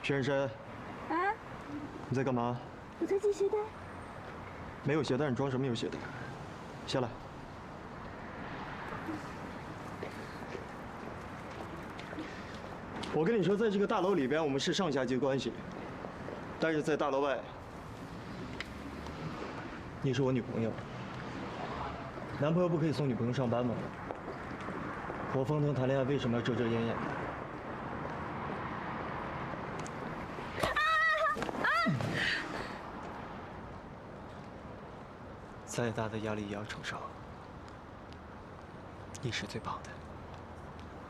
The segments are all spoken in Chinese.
徐珊珊，啊，你在干嘛？我在系鞋带。没有鞋带，你装什么有鞋带？下来。我跟你说，在这个大楼里边，我们是上下级关系，但是在大楼外，你是我女朋友。男朋友不可以送女朋友上班吗？和风腾谈恋爱为什么要遮遮掩掩的？ 再大的压力也要承受，你是最棒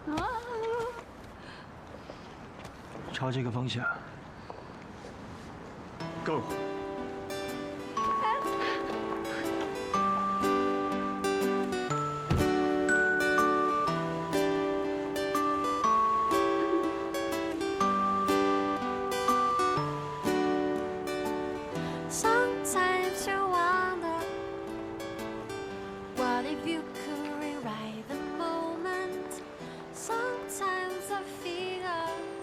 的。啊！朝这个方向，Go！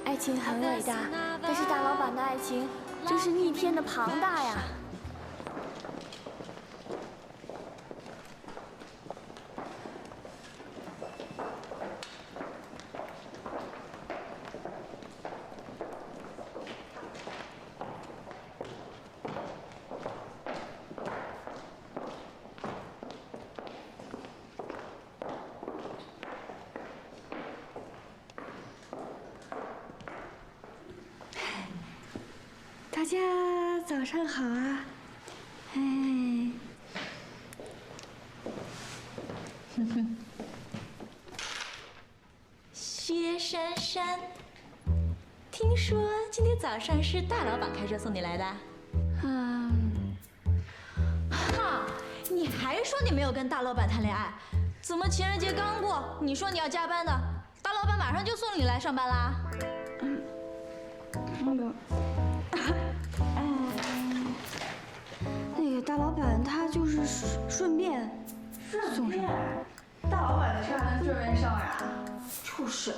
爱情很伟大，但是大老板的爱情真是逆天的庞大呀！大家早上好啊！哎，薛珊珊，听说今天早上是大老板开车送你来的？哈，你还说你没有跟大老板谈恋爱？怎么情人节刚过，你说你要加班的，大老板马上就送你来上班啦？那个大老板他就是顺便送上来。大老板的车还能顺便上呀？就是，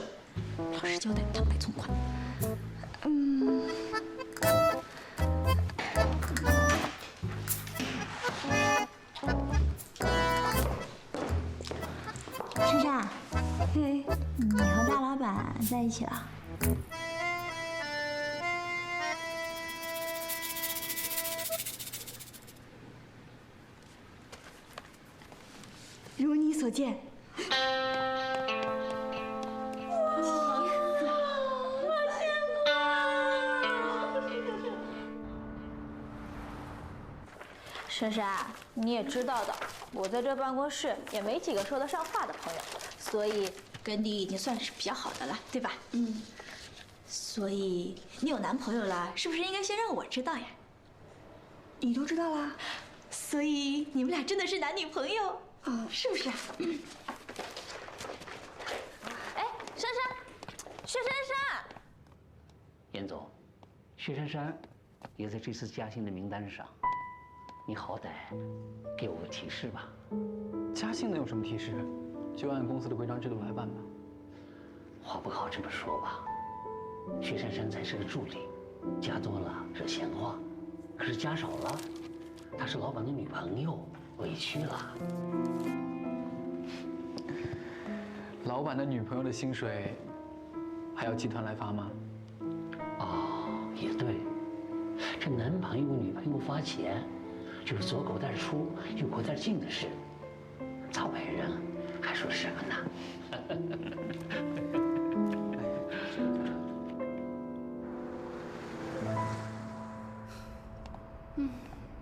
老实交代，坦白从宽。珊珊，嘿，你和大老板在一起了？如你所见。珊珊，你也知道的，我在这办公室也没几个说得上话的朋友，所以跟你已经算是比较好的了，对吧？嗯。所以你有男朋友了，是不是应该先让我知道呀？你都知道啦？所以你们俩真的是男女朋友，是不是啊？哎，珊珊，薛珊珊，严总，薛珊珊也在这次加薪的名单上。 你好歹给我个提示吧。加薪能有什么提示？就按公司的规章制度来办吧。话不好这么说吧，薛珊珊才是个助理，加多了惹闲话，可是加少了，她是老板的女朋友，委屈了。老板的女朋友的薪水还要集团来发吗？哦，也对，这男朋友给女朋友发钱。 就是左口袋出右口袋进的事，早外人还说什么呢？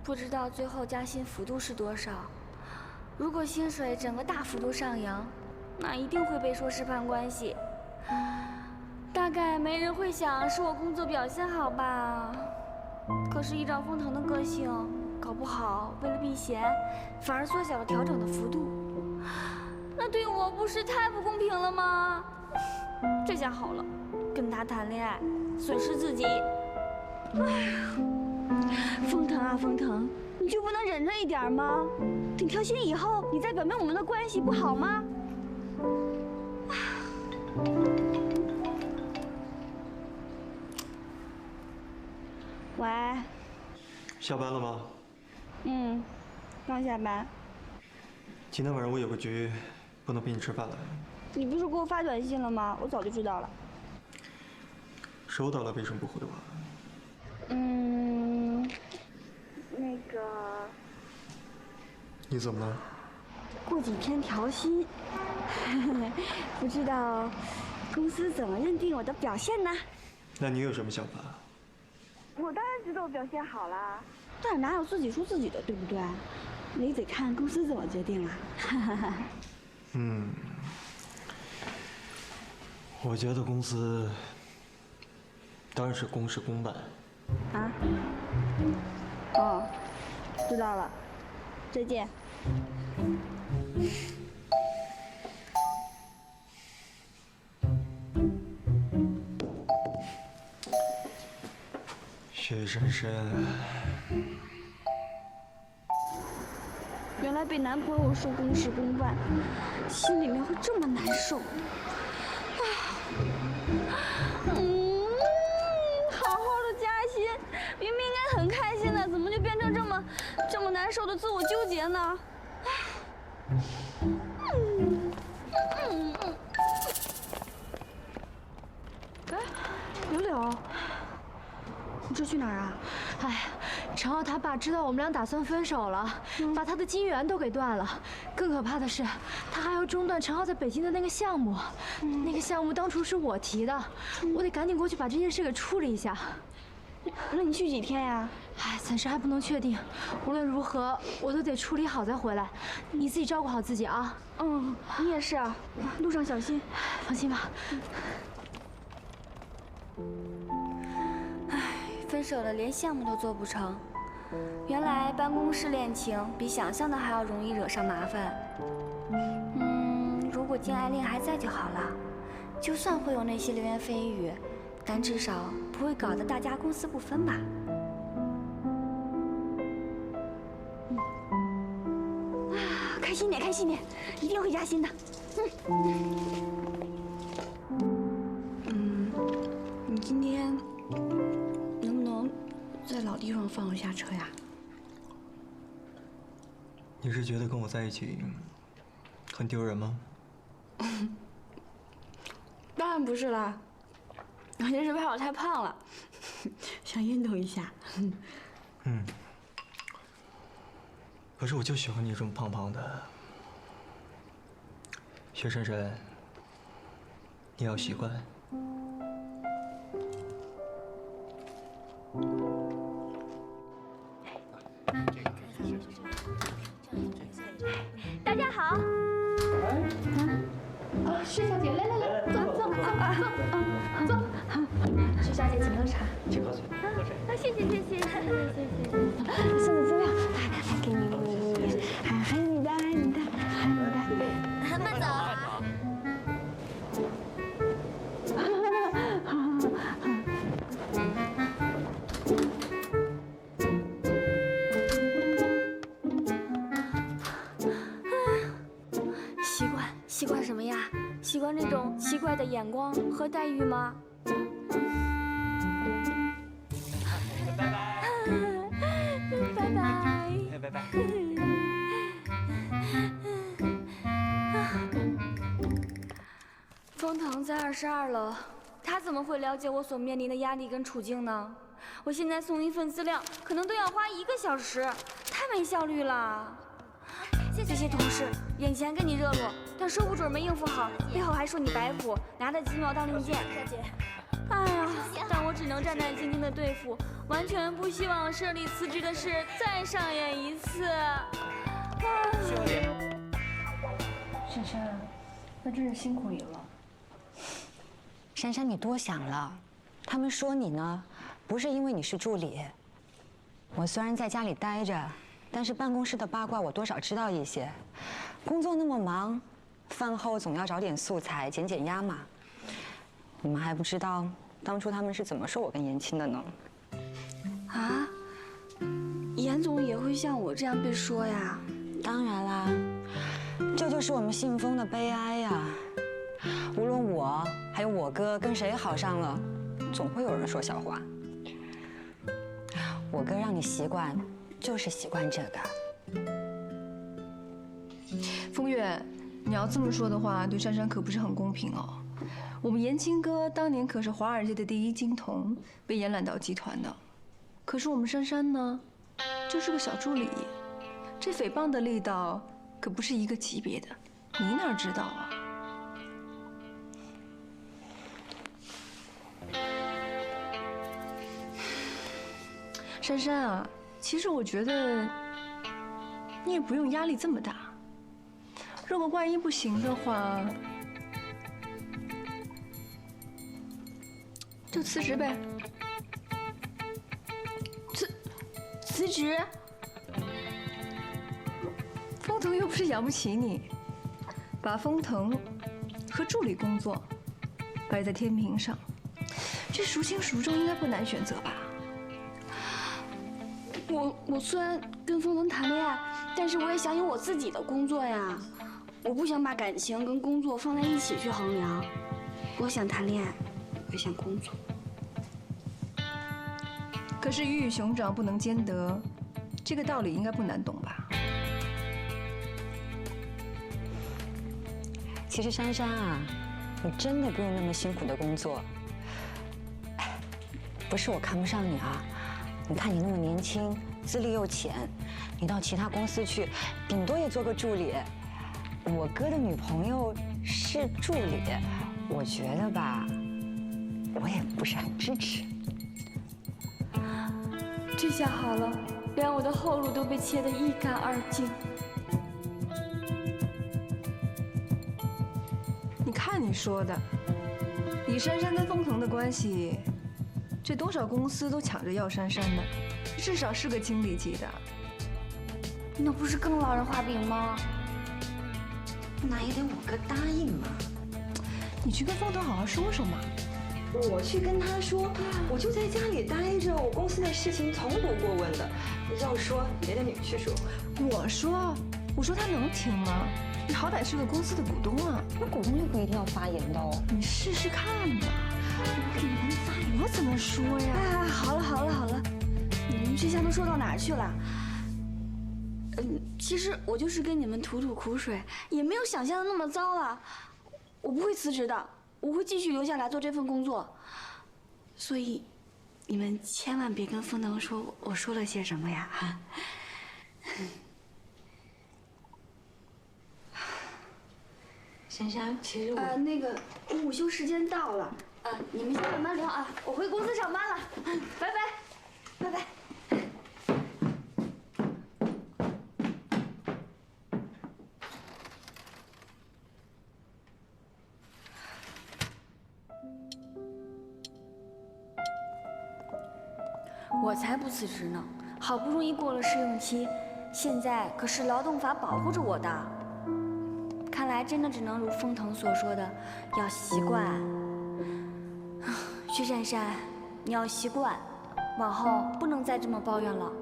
不知道最后加薪幅度是多少。如果薪水整个大幅度上扬，那一定会被说事攀关系。大概没人会想是我工作表现好吧？可是依照风腾的个性。 搞不好为了避嫌，反而缩小了调整的幅度，那对我不是太不公平了吗？这下好了，跟他谈恋爱，损失自己。哎呀，风腾啊风腾，你就不能忍着一点吗？等调薪以后，你再表明我们的关系，不好吗？喂。下班了吗？嗯，刚下班。今天晚上我有个局，不能陪你吃饭了。你不是给我发短信了吗？我早就知道了。收到了，为什么不回我？那个，你怎么了？过几天调薪，不知道公司怎么认定我的表现呢？那你有什么想法？我当然知道我表现好啦，但是哪有自己说自己的，对不对？你得看公司怎么决定啊。我觉得公司当然是公事公办。啊？哦，知道了，再见。薛深深，原来被男朋友说公事公办，心里面会这么难受。好好的加薪，明明应该很开心的，怎么就变成这么难受的自我纠结呢？哎，柳柳，你这去哪儿啊？哎，陈浩他爸知道我们俩打算分手了，把他的金源都给断了。更可怕的是，他还要中断陈浩在北京的那个项目。那个项目当初是我提的，我得赶紧过去把这件事给处理一下。那你去几天呀？哎，暂时还不能确定。无论如何，我都得处理好再回来。你自己照顾好自己啊。你也是啊，路上小心。放心吧。分手了，连项目都做不成。原来办公室恋情比想象的还要容易惹上麻烦。如果金爱玲还在就好了，就算会有那些流言蜚语，但至少不会搞得大家公私不分吧。开心点，开心点，一定会加薪的。你今天能不能在老地方放我下车呀？你是觉得跟我在一起很丢人吗？当然不是啦，我就是怕我太胖了，想运动一下。可是我就喜欢你这么胖胖的。薛深深，你要习惯。大家好。薛小姐，来，坐。薛小姐，请喝茶。请喝水。谢谢。送的资料，给你，还有你的。慢走。习惯什么呀？习惯这种奇怪的眼光和待遇吗？拜拜。封腾在22楼，他怎么会了解我所面临的压力跟处境呢？我现在送一份资料，可能都要花1个小时，太没效率了。这些同事眼前跟你热络，但说不准没应付好，背后还说你白虎，拿着几秒当令箭。哎呀，但我只能战战兢兢地对付，完全不希望设立辞职的事再上演一次。珊珊，那真是辛苦你了。珊珊，你多想了。他们说你呢，不是因为你是助理。我虽然在家里待着，但是办公室的八卦我多少知道一些。工作那么忙，饭后总要找点素材减压嘛。你们还不知道当初他们是怎么说我跟严青的呢？啊？严总也会像我这样被说呀？当然啦，这就是我们信封的悲哀呀。无论我还有我哥跟谁好上了，总会有人说笑话。我哥让你习惯，就是习惯这个。风月，你要这么说的话，对珊珊可不是很公平哦。我们延青哥当年可是华尔街的第一金童，被延揽到集团的。可是我们珊珊呢，就是个小助理，这诽谤的力道可不是一个级别的，你哪知道啊？珊珊啊，其实我觉得你也不用压力这么大。如果万一不行的话，就辞职呗。辞职？风腾又不是养不起你，把风腾和助理工作摆在天平上，这孰轻孰重应该不难选择吧？我虽然跟风腾谈恋爱，但是我也想有我自己的工作呀。我不想把感情跟工作放在一起去衡量。我想谈恋爱，我也想工作。可是鱼与熊掌不能兼得，这个道理应该不难懂吧？其实珊珊啊，你真的不用那么辛苦的工作。不是我看不上你啊，你看你那么年轻，资历又浅，你到其他公司去，顶多也做个助理。我哥的女朋友是助理，我觉得吧，我也不是很支持。这下好了，连我的后路都被切得一干二净。你看你说的，以珊珊跟风腾的关系，这多少公司都抢着要珊珊呢，至少是个经理级的。那不是更落人话柄吗？那也得我哥答应嘛。你去跟风腾好好说说嘛。我去跟他说，我就在家里待着，我公司的事情从不过问的。要说也得你去说。我说他能听吗？你好歹是个公司的股东啊。那股东就不一定要发言的哦。你试试看嘛。我给你们发言，我怎么说呀？哎，好了，你们这下都说到哪儿去了？其实我就是跟你们吐苦水，也没有想象的那么糟了。我不会辞职的，我会继续留下来做这份工作。所以，你们千万别跟风腾说我说了些什么呀！哈。珊珊，其实我那个午休时间到了，你们先慢慢聊啊，我回公司上班了，拜拜，拜拜。我才不辞职呢！好不容易过了试用期，现在可是劳动法保护着我的。看来真的只能如风腾所说的，要习惯。薛珊珊，你要习惯，往后不能再这么抱怨了。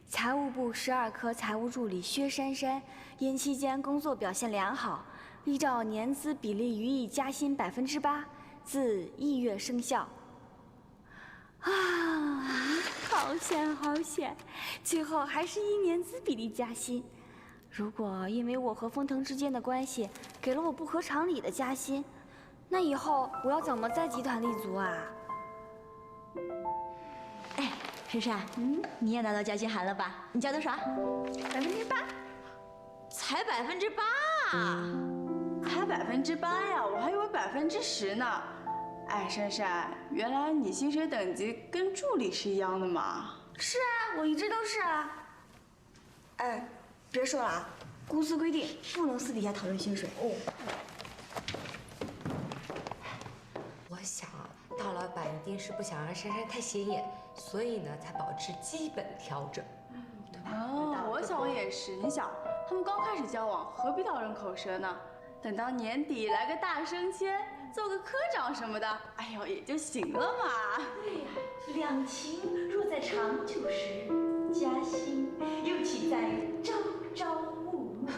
财务部12科财务助理薛珊珊，因期间工作表现良好，依照年资比例予以加薪8%，自1月生效。好险！最后还是依年资比例加薪。如果因为我和风腾之间的关系给了我不合常理的加薪，那以后我要怎么在集团立足啊？珊珊，你也拿到加薪函了吧？你交多少？8%。才8%啊！才8%呀，我还以为10%呢。哎，珊珊，原来你薪水等级跟助理是一样的吗？是啊，我一直都是啊。哎，别说了啊，公司规定不能私底下讨论薪水。我想大老板一定是不想让珊珊太显眼，所以呢才保持基本调整，对吧？哦，我想也是。你想，他们刚开始交往，何必道人口舌呢？等到年底来个大升迁，做个科长什么的，哎呦也就行了嘛。对呀，两情若在长久时，佳心又岂在朝朝暮暮。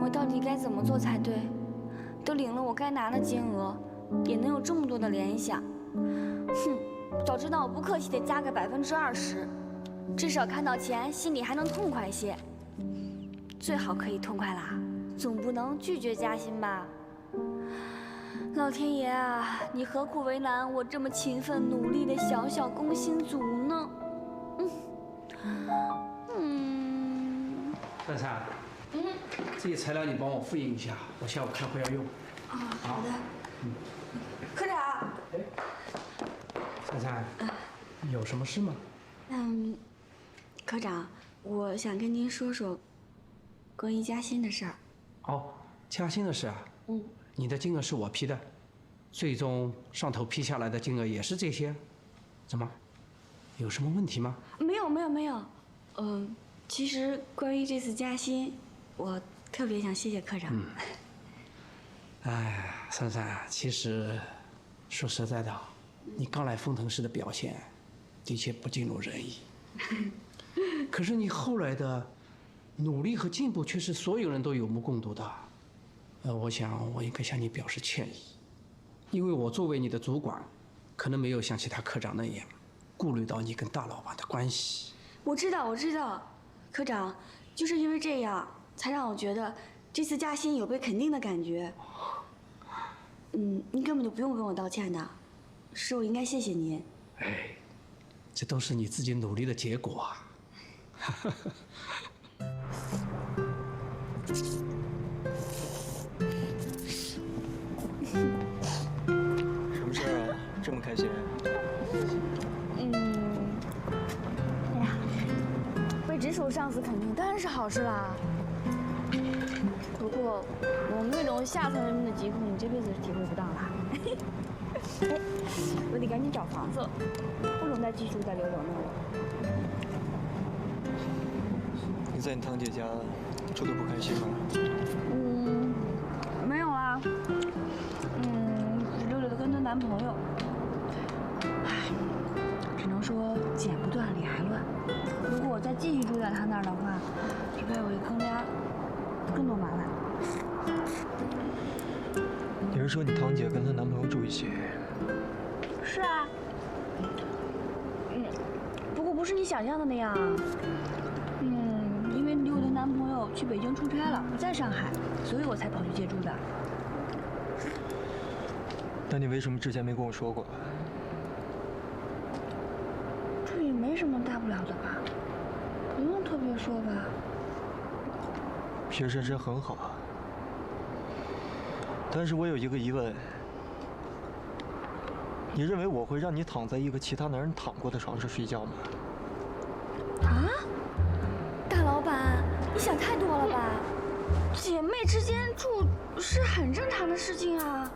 我到底该怎么做才对？都领了我该拿的金额，也能有这么多的联想。哼，早知道我不客气的加个20%，至少看到钱心里还能痛快些。最好可以痛快啦，总不能拒绝加薪吧？老天爷啊，你何苦为难我这么勤奋努力的小小工薪族呢？珊珊，这些材料你帮我复印一下，我下午开会要用。好的。科长。珊珊，有什么事吗？科长，我想跟您说说关于加薪的事儿。哦，加薪的事啊。你的金额是我批的，最终上头批下来的金额也是这些，怎么？有什么问题吗？没有。其实关于这次加薪，我特别想谢谢科长。哎，珊珊，其实说实在的，你刚来丰腾市的表现，的确不尽如人意。可是你后来的努力和进步，却是所有人都有目共睹的。我想我应该向你表示歉意，因为我作为你的主管，可能没有像其他科长那样顾虑到你跟大老板的关系。我知道，科长，就是因为这样，才让我觉得这次加薪有被肯定的感觉。您根本就不用跟我道歉的，是我应该谢谢您。哎，这都是你自己努力的结果啊。什么事儿啊？这么开心？哎呀，被直属上司肯定当然是好事啦。不过我们那种下层人民的疾苦，你这辈子是体会不到啦。哎，我得赶紧找房子，不能再继续在刘总那儿了。你在你堂姐家住得不开心吗？没有啊。只溜溜的跟她男朋友。唉，只能说剪不断理还乱。如果我再继续住在她那儿的话，只怕我会增加更多麻烦。你是说你堂姐跟她男朋友住一起？是啊。不过不是你想象的那样。因为溜溜的男朋友去北京出差了，不在上海，所以我才跑去借住的。那你为什么之前没跟我说过？这也没什么大不了的吧，不用特别说吧。薛珊珊很好，但是我有一个疑问：你认为我会让你躺在一个其他男人躺过的床上睡觉吗？啊？大老板，你想太多了吧？姐妹之间住是很正常的事情啊，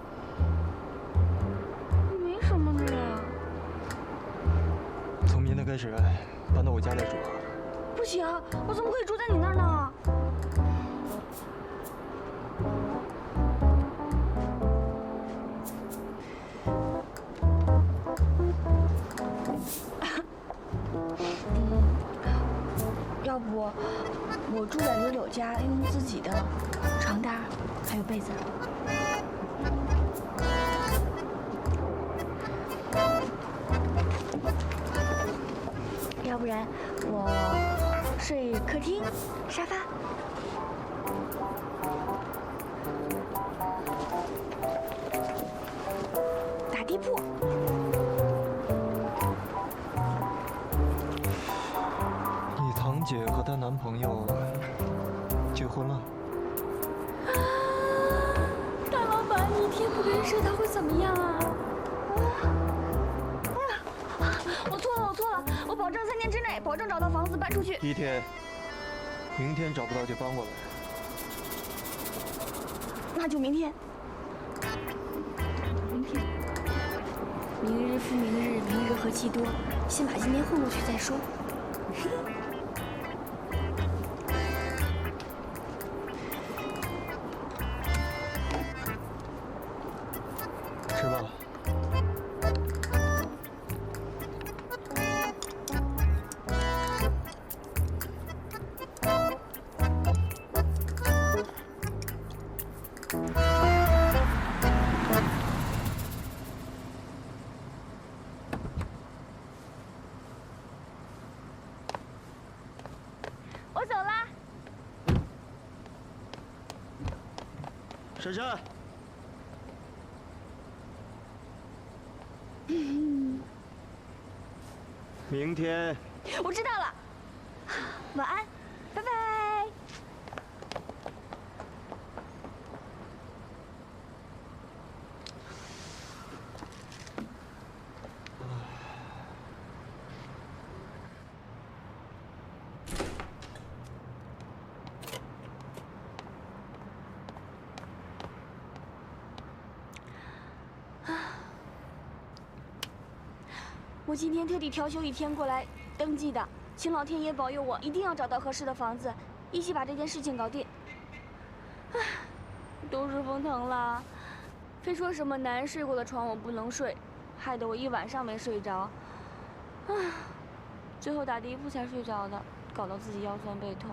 没什么的呀。从明天开始搬到我家来住。不行，我怎么可以住在你那儿呢？要不我住在柳柳家，用自己的床单还有被子。要不然我睡客厅沙发。打地铺。你堂姐和她男朋友结婚了？啊！大老板，你一天不跟社，他会怎么样啊？我错了，我保证3天之内，保证找到房子搬出去。1天，明天找不到就搬过来。那就明天。明日复明日，明日何其多，先把今天混过去再说。珊珊。明天。我知道了，晚安，拜拜。我今天特地调休1天过来登记的，请老天爷保佑我一定要找到合适的房子，一起把这件事情搞定。唉，都是风疼了，非说什么男人睡过的床我不能睡，害得我1晚上没睡着。唉，最后打第1铺才睡着的，搞得自己腰酸背痛。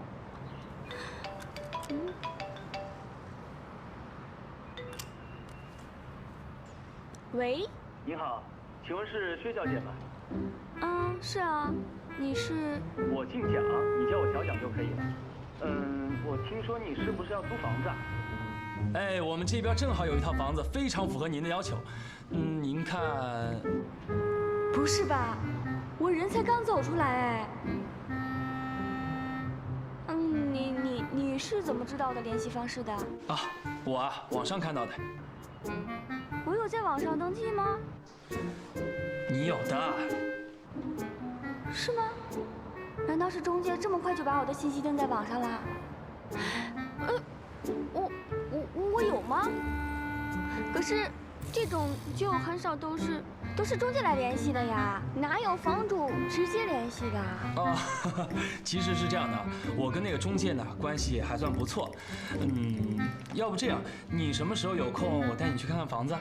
喂。你好，请问是薛小姐吗？是啊，你是？我姓蒋，你叫我小蒋就可以了。我听说你是不是要租房子啊？哎，我们这边正好有一套房子，非常符合您的要求。您看。不是吧？我人才刚走出来哎。你是怎么知道我的联系方式的？啊，我啊，网上看到的。我有在网上登记吗？你有的。是吗？难道是中介这么快就把我的信息登在网上了？我有吗？可是这种就很少都是中介来联系的呀，哪有房主直接联系的？哦，其实是这样的，我跟那个中介呢关系还算不错。要不这样，你什么时候有空，我带你去看看房子？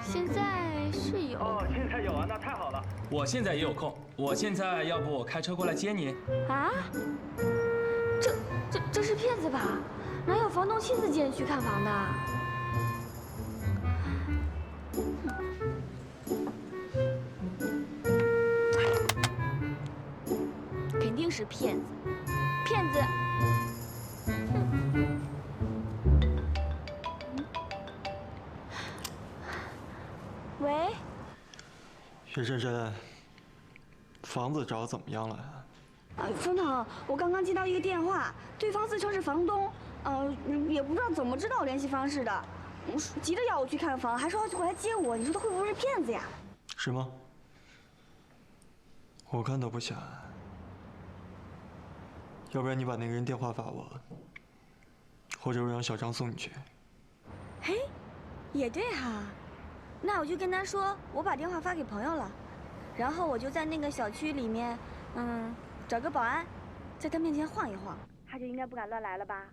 现在是有。哦，现在有啊，那太好了。我现在也有空，我现在要不我开车过来接你？啊？这是骗子吧？哪有房东亲自接人去看房的？肯定是骗子，骗子！喂，薛珊珊，房子找得怎么样了？风腾，我刚刚接到一个电话，对方自称是房东，也不知道怎么知道我联系方式的，急着要我去看房，还说要回来接我，你说他会不会是骗子呀？是吗？我看他不像。要不然你把那个人电话发我，或者我让小张送你去。嘿，也对哈，那我就跟他说我把电话发给朋友了，然后我就在那个小区里面，找个保安，在他面前晃一晃，他就应该不敢乱来了吧？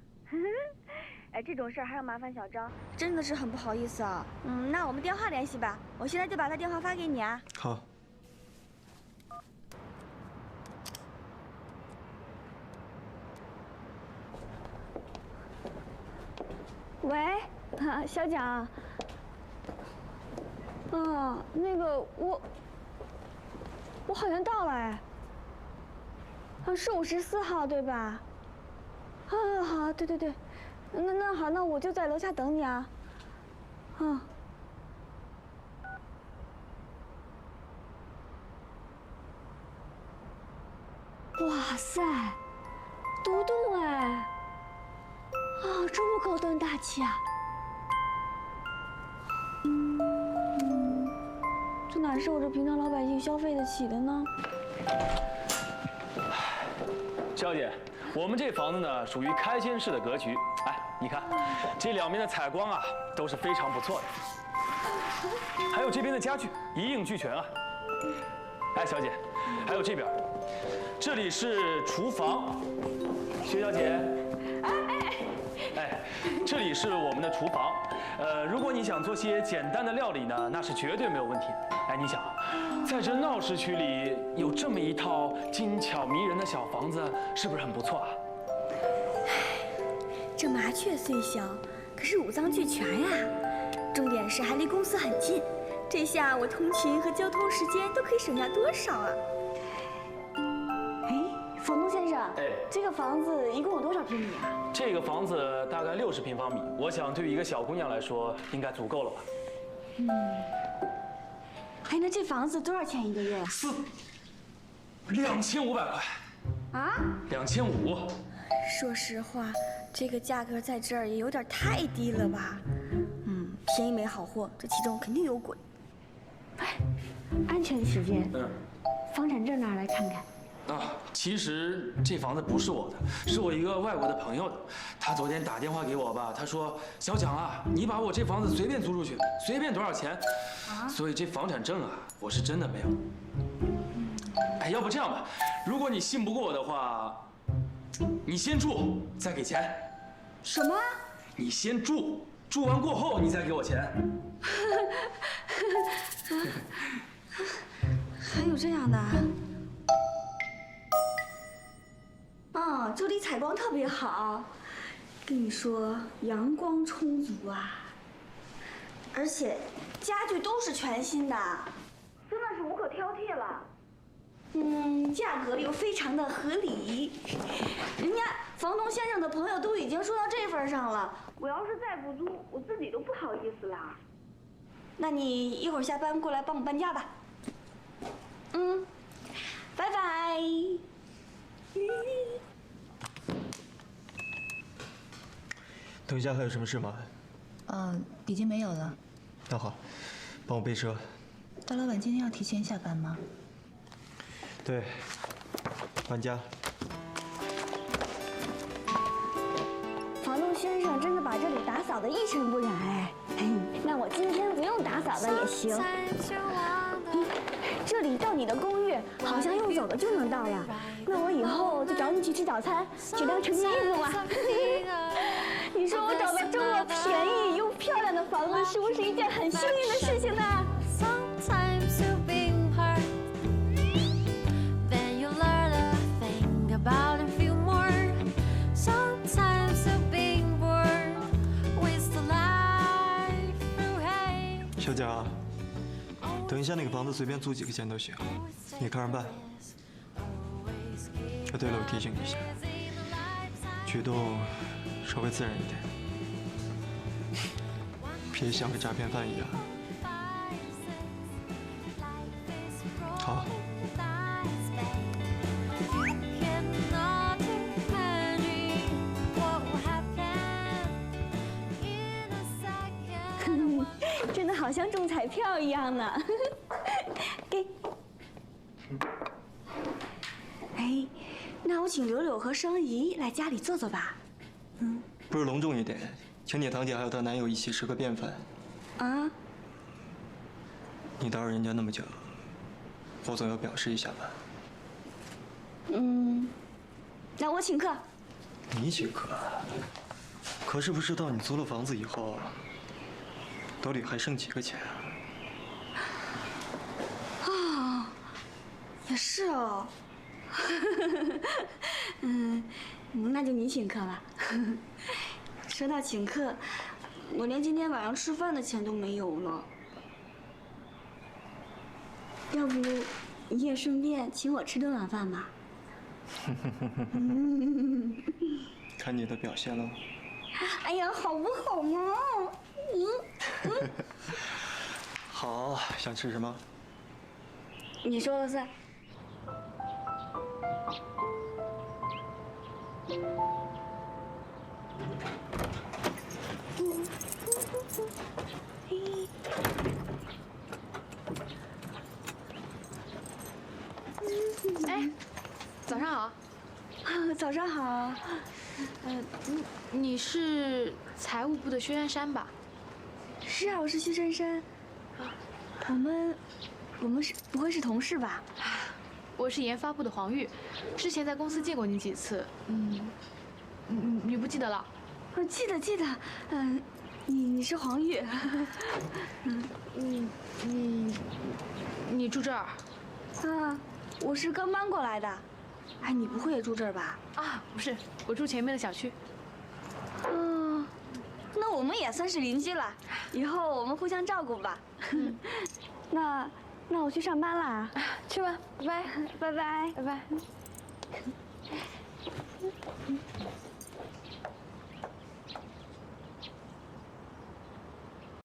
哎，这种事儿还要麻烦小张，真的是很不好意思啊。那我们电话联系吧，我现在就把他电话发给你啊。好。喂，小蒋。那个我好像到了哎。是54号对吧？好，对，那好，那我就在楼下等你啊。哇塞，独栋哎！这么高端大气啊！这哪是我这平常老百姓消费得起的呢？小姐，我们这房子呢属于开间式的格局。哎，你看，这两边的采光啊都是非常不错的，还有这边的家具一应俱全啊。哎，小姐，还有这边，这里是厨房，薛小姐。哎，这里是我们的厨房。如果你想做些简单的料理呢，那是绝对没有问题的。哎，你想，在这闹市区里有这么一套精巧迷人的小房子，是不是很不错啊？这麻雀虽小，可是五脏俱全呀。重点是还离公司很近，这下我通勤和交通时间都可以省下多少啊！哎，房东先生，哎，这个房子一共有多少平米啊？这个房子大概60平方米，我想对于一个小姑娘来说，应该足够了吧？哎，那这房子多少钱一个月呀2500块。啊2500。说实话，这个价格在这儿也有点太低了吧？便宜没好货，这其中肯定有鬼。哎，安全起见，房产证拿来看看。其实这房子不是我的，是我一个外国的朋友的。他昨天打电话给我吧，他说：“小蒋啊，你把我这房子随便租出去，随便多少钱。”所以这房产证啊，我是真的没有。哎，要不这样吧，如果你信不过我的话，你先住，再给钱。什么？你先住，住完过后你再给我钱。还有这样的？这里采光特别好，跟你说，阳光充足啊，而且家具都是全新的，真的是无可挑剔了。价格又非常的合理，人家房东先生的朋友都已经说到这份上了，我要是再不租，我自己都不好意思了。那你一会儿下班过来帮我搬家吧。拜拜。等一下还有什么事吗？已经没有了。那好，帮我备车。大老板今天要提前下班吗？对，搬家。房东先生真的把这里打扫得一尘不染哎，那我今天不用打扫的也行。这里到你的公寓好像用走的就能到了，那我以后就找你去吃早餐，就当成年运动了。你说我找到这么便宜又漂亮的房子，是不是一件很幸运的事情呢？小蒋，等一下那个房子随便租几个钱都行，你看着办。对了，我提醒你一下，举动稍微自然一点，别像个诈骗犯一样。好。真的好像中彩票一样呢。给。哎，那我请柳柳和双姨来家里坐坐吧。不是隆重一点，请你堂姐还有她男友一起吃个便饭。啊？你打扰人家那么久，我总要表示一下吧。那我请客。你请客？可是不知道你租了房子以后，兜里还剩几个钱啊？也是哦。那就你请客吧。说到请客，我连今天晚上吃饭的钱都没有呢。要不你也顺便请我吃顿晚饭吧？看你的表现了。哎呀，好不好嘛？好，想吃什么？你说了算。哎，早上好。早上好。你是财务部的薛珊珊吧？是啊，我是薛珊珊。我们不会是同事吧？我是研发部的黄玉，之前在公司见过你几次。你不记得了？我记得。你是黄玉。你住这儿？啊，我是刚搬过来的。哎，你不会也住这儿吧？啊，不是，我住前面的小区。那我们也算是邻居了，以后我们互相照顾吧。那我去上班啦，去吧，拜拜，拜拜，拜拜。